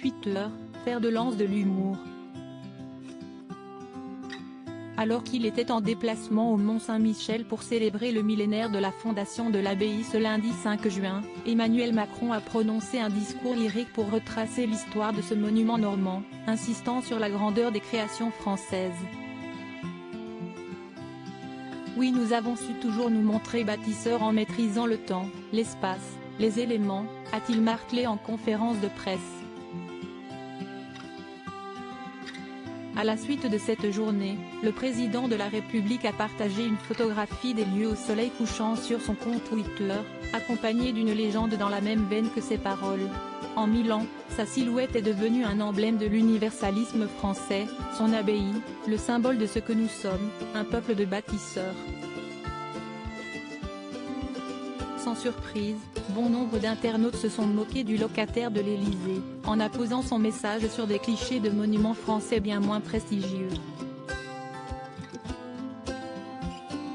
Twitter, fer de lance de l'humour. Alors qu'il était en déplacement au Mont-Saint-Michel pour célébrer le millénaire de la fondation de l'abbaye ce lundi 5 juin, Emmanuel Macron a prononcé un discours lyrique pour retracer l'histoire de ce monument normand, insistant sur la grandeur des créations françaises. Oui, nous avons su toujours nous montrer bâtisseurs en maîtrisant le temps, l'espace, les éléments, a-t-il martelé en conférence de presse. À la suite de cette journée, le président de la République a partagé une photographie des lieux au soleil couchant sur son compte Twitter, accompagnée d'une légende dans la même veine que ses paroles. En 1000 ans, sa silhouette est devenue un emblème de l'universalisme français, son abbaye, le symbole de ce que nous sommes, un peuple de bâtisseurs. Sans surprise, bon nombre d'internautes se sont moqués du locataire de l'Élysée, en apposant son message sur des clichés de monuments français bien moins prestigieux.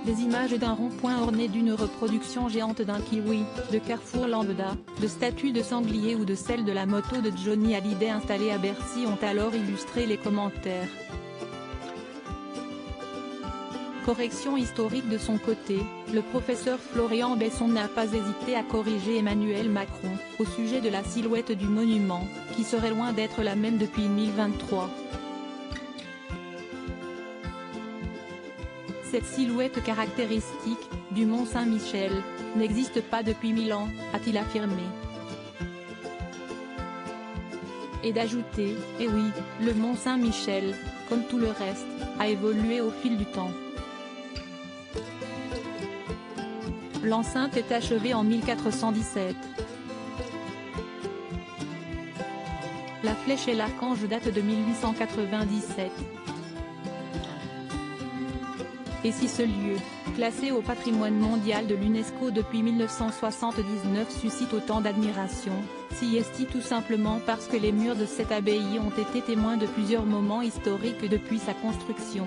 Des images d'un rond-point orné d'une reproduction géante d'un kiwi, de Carrefour lambda, de statues de sangliers ou de celle de la moto de Johnny Hallyday installée à Bercy ont alors illustré les commentaires. Correction historique de son côté, le professeur Florian Besson n'a pas hésité à corriger Emmanuel Macron, au sujet de la silhouette du monument, qui serait loin d'être la même depuis 1023. Cette silhouette caractéristique, du Mont Saint-Michel, n'existe pas depuis 1000 ans, a-t-il affirmé. Et d'ajouter, eh oui, le Mont Saint-Michel, comme tout le reste, a évolué au fil du temps. L'enceinte est achevée en 1417. La flèche et l'archange datent de 1897. Et si ce lieu, classé au patrimoine mondial de l'UNESCO depuis 1979 suscite autant d'admiration, si est-il tout simplement parce que les murs de cette abbaye ont été témoins de plusieurs moments historiques depuis sa construction.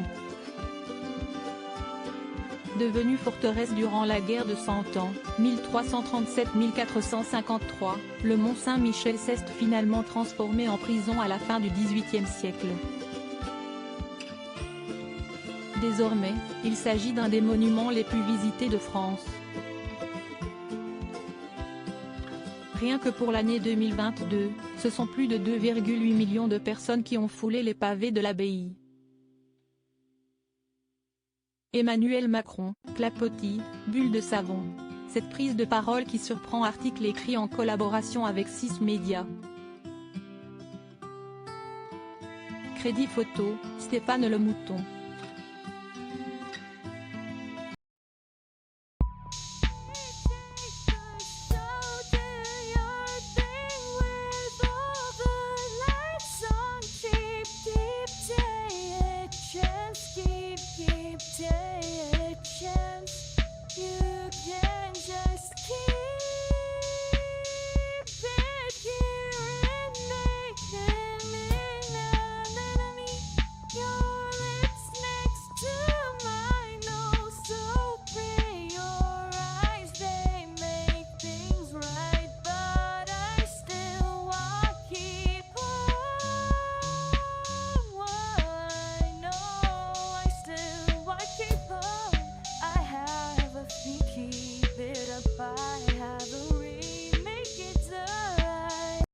Devenue forteresse durant la guerre de Cent Ans, 1337-1453, le Mont Saint-Michel s'est finalement transformé en prison à la fin du XVIIIe siècle. Désormais, il s'agit d'un des monuments les plus visités de France. Rien que pour l'année 2022, ce sont plus de 2,8 millions de personnes qui ont foulé les pavés de l'abbaye. Emmanuel Macron, clapotis, bulle de savon. Cette prise de parole qui surprend article écrit en collaboration avec 6 médias. Crédit photo, Stéphane Le Mouton.